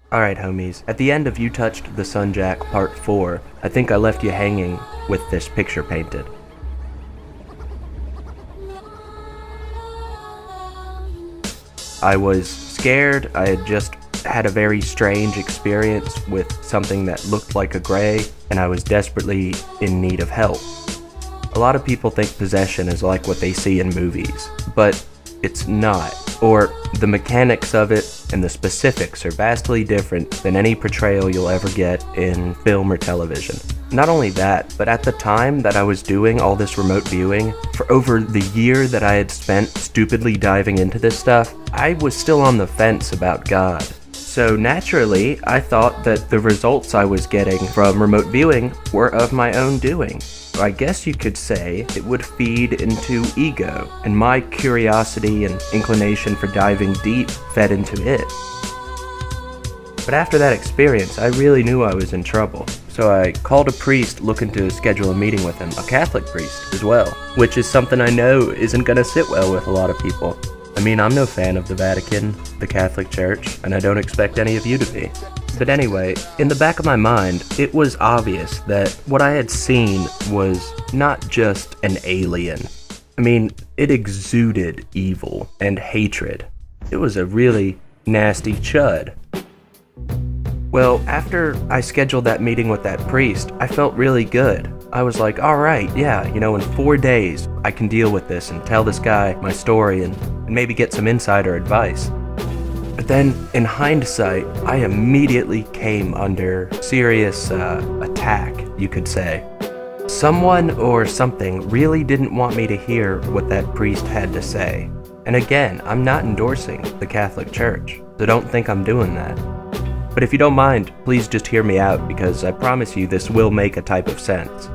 Alright, homies. At the end of You Touched the Sun Jack Part 4, I think I left you hanging with this picture painted. I was scared. I had just had a very strange experience with something that looked like a gray, and I was desperately in need of help. A lot of people think possession is like what they see in movies, but it's not. Or the mechanics of it and the specifics are vastly different than any portrayal you'll ever get in film or television. Not only that, but at the time that I was doing all this remote viewing, for over the year that I had spent stupidly diving into this stuff, I was still on the fence about God. So naturally, I thought that the results I was getting from remote viewing were of my own doing. I guess you could say it would feed into ego, and my curiosity and inclination for diving deep fed into it. But after that experience, I really knew I was in trouble. So I called a priest looking to schedule a meeting with him, a Catholic priest as well, which is something I know isn't gonna sit well with a lot of people. I mean, I'm no fan of the Vatican, the Catholic Church, and I don't expect any of you to be. But anyway, in the back of my mind, it was obvious that what I had seen was not just an alien. I mean, it exuded evil and hatred. It was a really nasty chud. Well, after I scheduled that meeting with that priest, I felt really good. I was like, alright, yeah, in 4 days, I can deal with this and tell this guy my story and maybe get some insider advice. But then, in hindsight, I immediately came under serious attack, you could say. Someone or something really didn't want me to hear what that priest had to say. And again, I'm not endorsing the Catholic Church, so don't think I'm doing that. But if you don't mind, please just hear me out, because I promise you this will make a type of sense.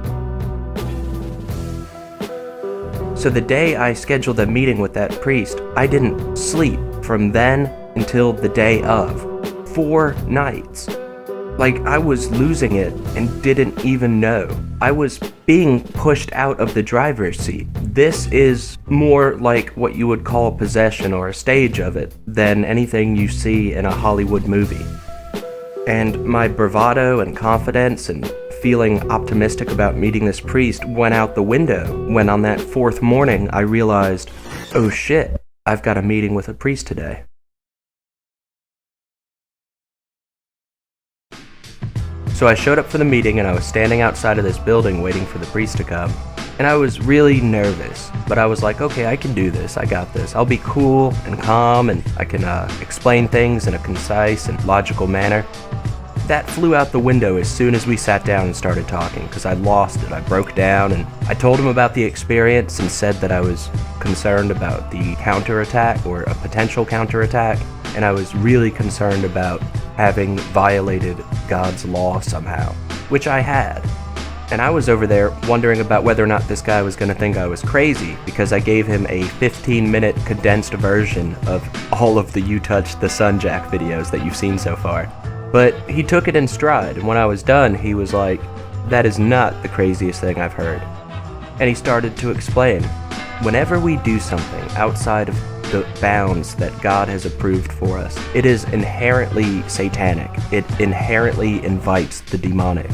So the day I scheduled a meeting with that priest, I didn't sleep from then until the day of. 4 nights. Like, I was losing it and didn't even know. I was being pushed out of the driver's seat. This is more like what you would call possession or a stage of it than anything you see in a Hollywood movie. And my bravado and confidence and feeling optimistic about meeting this priest went out the window when on that 4th morning I realized, oh shit, I've got a meeting with a priest today. So I showed up for the meeting and I was standing outside of this building waiting for the priest to come. And I was really nervous, but I was like, okay, I can do this, I got this. I'll be cool and calm and I can explain things in a concise and logical manner. That flew out the window as soon as we sat down and started talking, because I lost it. I broke down and I told him about the experience and said that I was concerned about the counterattack or a potential counterattack, and I was really concerned about having violated God's law somehow, which I had. And I was over there wondering about whether or not this guy was going to think I was crazy, because I gave him a 15-minute condensed version of all of the You Touched the Sun Jack videos that you've seen so far. But he took it in stride, and when I was done, he was like, that is not the craziest thing I've heard. And he started to explain, whenever we do something outside of the bounds that God has approved for us, it is inherently satanic. It inherently invites the demonic.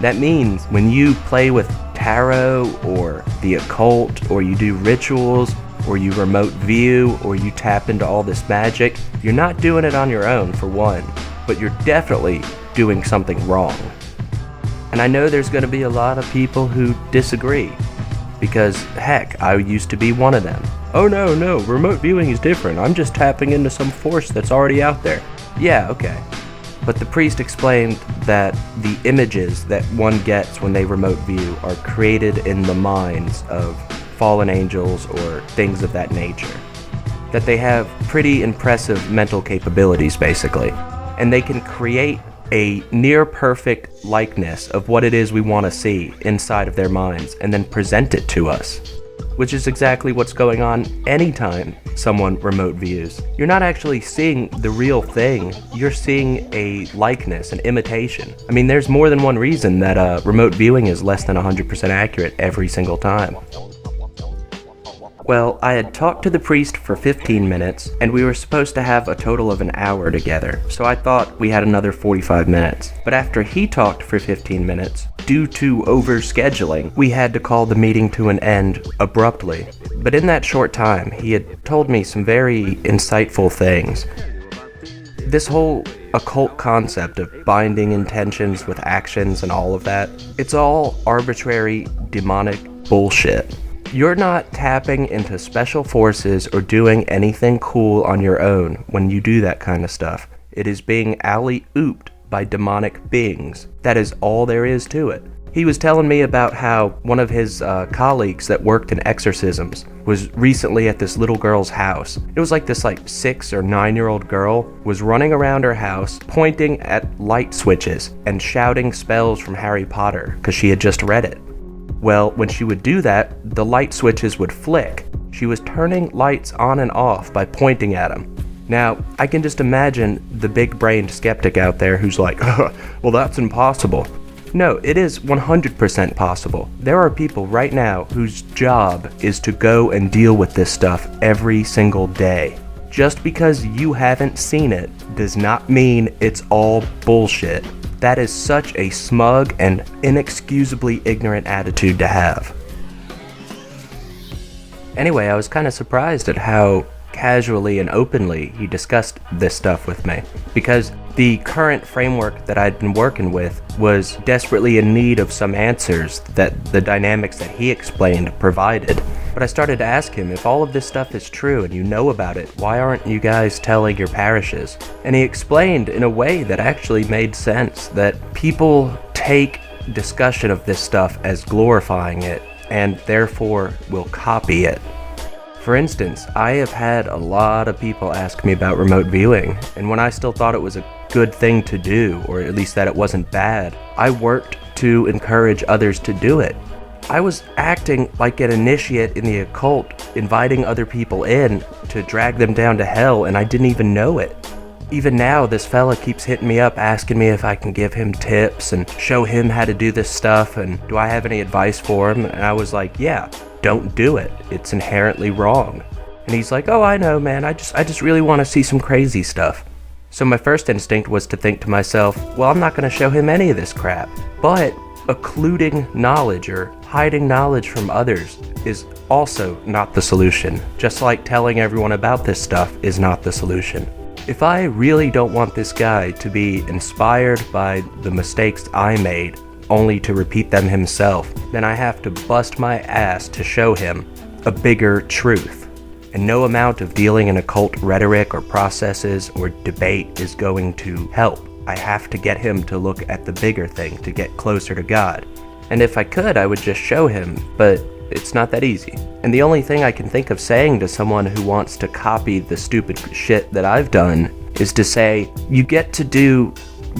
That means when you play with tarot or the occult, or you do rituals, or you remote view, or you tap into all this magic, you're not doing it on your own, for one, but you're definitely doing something wrong. And I know there's going to be a lot of people who disagree, because heck, I used to be one of them. Oh no, remote viewing is different. I'm just tapping into some force that's already out there. Yeah, okay. But the priest explained that the images that one gets when they remote view are created in the minds of fallen angels or things of that nature. That they have pretty impressive mental capabilities, basically. And they can create a near-perfect likeness of what it is we want to see inside of their minds and then present it to us. Which is exactly what's going on anytime someone remote views. You're not actually seeing the real thing, you're seeing a likeness, an imitation. I mean, there's more than one reason that remote viewing is less than 100% accurate every single time. Well, I had talked to the priest for 15 minutes, and we were supposed to have a total of an hour together, so I thought we had another 45 minutes. But after he talked for 15 minutes, due to overscheduling, we had to call the meeting to an end abruptly. But in that short time, he had told me some very insightful things. This whole occult concept of binding intentions with actions and all of that, it's all arbitrary, demonic bullshit. You're not tapping into special forces or doing anything cool on your own when you do that kind of stuff. It is being alley-ooped by demonic beings. That is all there is to it. He was telling me about how one of his colleagues that worked in exorcisms was recently at this little girl's house. It was like this 6 or 9-year-old girl was running around her house pointing at light switches and shouting spells from Harry Potter because she had just read it. Well, when she would do that, the light switches would flick. She was turning lights on and off by pointing at them. Now, I can just imagine the big-brained skeptic out there who's like, well, that's impossible. No, it is 100% possible. There are people right now whose job is to go and deal with this stuff every single day. Just because you haven't seen it does not mean it's all bullshit. That is such a smug and inexcusably ignorant attitude to have. Anyway, I was kind of surprised at how casually and openly he discussed this stuff with me, because the current framework that I'd been working with was desperately in need of some answers that the dynamics that he explained provided. But I started to ask him, if all of this stuff is true and you know about it, why aren't you guys telling your parishes? And he explained in a way that actually made sense, that people take discussion of this stuff as glorifying it, and therefore will copy it. For instance, I have had a lot of people ask me about remote viewing, and when I still thought it was a good thing to do, or at least that it wasn't bad, I worked to encourage others to do it. I was acting like an initiate in the occult, inviting other people in to drag them down to hell, and I didn't even know it. Even now, this fella keeps hitting me up asking me if I can give him tips and show him how to do this stuff, and do I have any advice for him? And I was like, yeah, don't do it. It's inherently wrong. And he's like, oh, I know, man. I just really want to see some crazy stuff. So my first instinct was to think to myself, well, I'm not going to show him any of this crap. But occluding knowledge or hiding knowledge from others is also not the solution, just like telling everyone about this stuff is not the solution. If I really don't want this guy to be inspired by the mistakes I made, only to repeat them himself, then I have to bust my ass to show him a bigger truth. And no amount of dealing in occult rhetoric or processes or debate is going to help. I have to get him to look at the bigger thing to get closer to God. And if I could, I would just show him, but it's not that easy. And the only thing I can think of saying to someone who wants to copy the stupid shit that I've done is to say, you get to do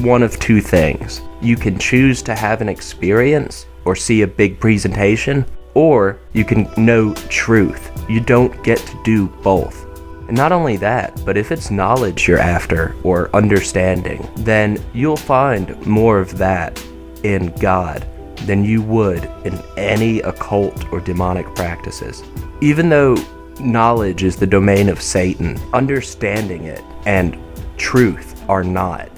one of two things. You can choose to have an experience or see a big presentation, or you can know truth. You don't get to do both. And not only that, but if it's knowledge you're after or understanding, then you'll find more of that in God than you would in any occult or demonic practices. Even though knowledge is the domain of Satan, understanding it and truth are not.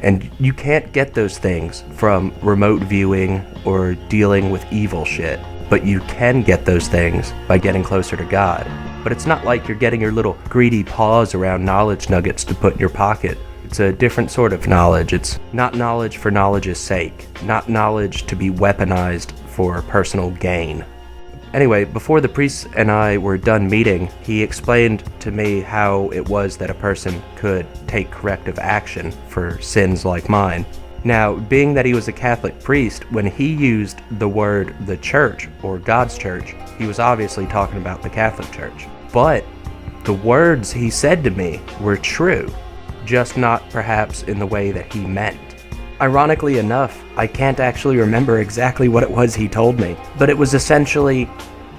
And you can't get those things from remote viewing or dealing with evil shit. But you can get those things by getting closer to God. But it's not like you're getting your little greedy paws around knowledge nuggets to put in your pocket. It's a different sort of knowledge. It's not knowledge for knowledge's sake, not knowledge to be weaponized for personal gain. Anyway, before the priest and I were done meeting, he explained to me how it was that a person could take corrective action for sins like mine. Now, being that he was a Catholic priest, when he used the word the church or God's church, he was obviously talking about the Catholic Church. But the words he said to me were true, just not perhaps in the way that he meant. Ironically enough, I can't actually remember exactly what it was he told me, but it was essentially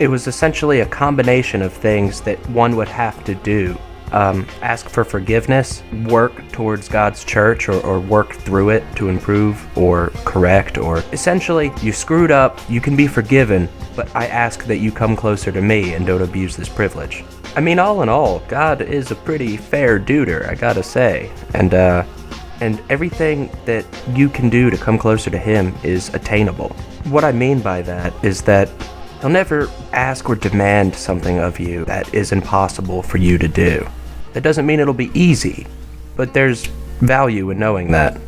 a combination of things that one would have to do. ask for forgiveness, work towards God's church, or work through it to improve or correct, or essentially, you screwed up, you can be forgiven, but I ask that you come closer to me and don't abuse this privilege. I mean, all in all, God is a pretty fair duder, I gotta say, and everything that you can do to come closer to him is attainable. What I mean by that is that he'll never ask or demand something of you that is impossible for you to do. That doesn't mean it'll be easy, but there's value in knowing that.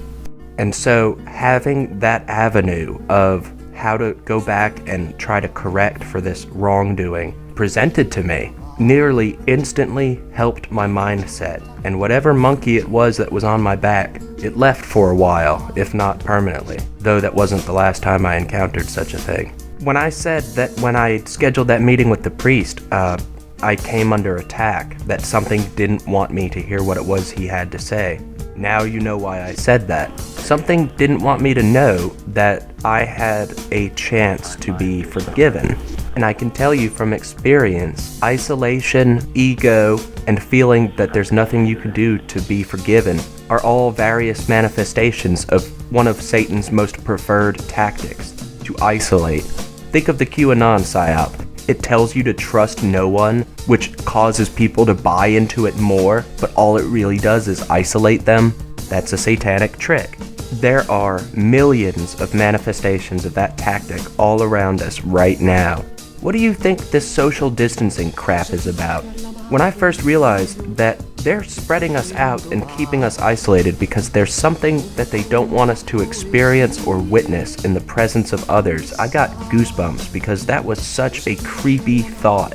And so having that avenue of how to go back and try to correct for this wrongdoing presented to me nearly instantly helped my mindset, and whatever monkey it was that was on my back, it left for a while, if not permanently, though that wasn't the last time I encountered such a thing. When I said that when I scheduled that meeting with the priest, I came under attack, that something didn't want me to hear what it was he had to say. Now you know why I said that. Something didn't want me to know that I had a chance to be forgiven. And I can tell you from experience, isolation, ego, and feeling that there's nothing you can do to be forgiven are all various manifestations of one of Satan's most preferred tactics, to isolate. Think of the QAnon psyop. It tells you to trust no one, which causes people to buy into it more, but all it really does is isolate them. That's a satanic trick. There are millions of manifestations of that tactic all around us right now. What do you think this social distancing crap is about? When I first realized that they're spreading us out and keeping us isolated because there's something that they don't want us to experience or witness in the presence of others, I got goosebumps because that was such a creepy thought.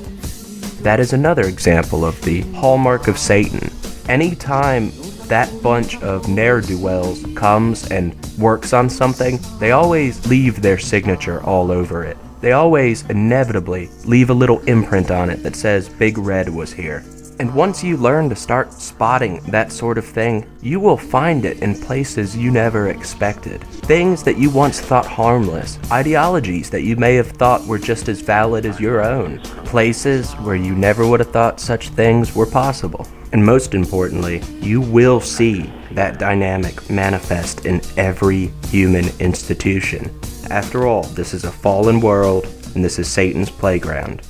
That is another example of the hallmark of Satan. Anytime that bunch of ne'er-do-wells comes and works on something, they always leave their signature all over it. They always inevitably leave a little imprint on it that says Big Red was here. And once you learn to start spotting that sort of thing, you will find it in places you never expected. Things that you once thought harmless, ideologies that you may have thought were just as valid as your own, places where you never would have thought such things were possible. And most importantly, you will see that dynamic manifest in every human institution. After all, this is a fallen world, and this is Satan's playground.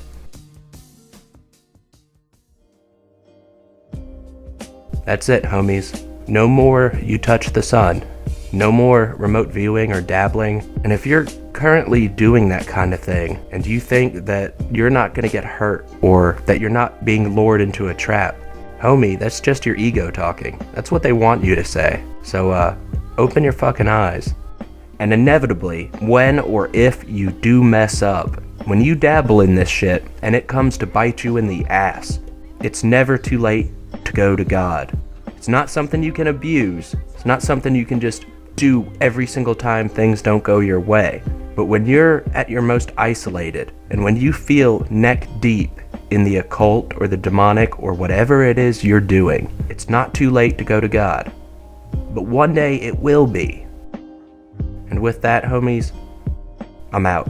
That's it, homies. No more you touch the sun. No more remote viewing or dabbling. And if you're currently doing that kind of thing, and you think that you're not going to get hurt, or that you're not being lured into a trap, homie, that's just your ego talking. That's what they want you to say. So, open your fucking eyes. And inevitably, when or if you do mess up, when you dabble in this shit and it comes to bite you in the ass, it's never too late to go to God. It's not something you can abuse. It's not something you can just do every single time things don't go your way. But when you're at your most isolated, and when you feel neck deep in the occult or the demonic or whatever it is you're doing, it's not too late to go to God. But one day it will be. And with that, homies, I'm out.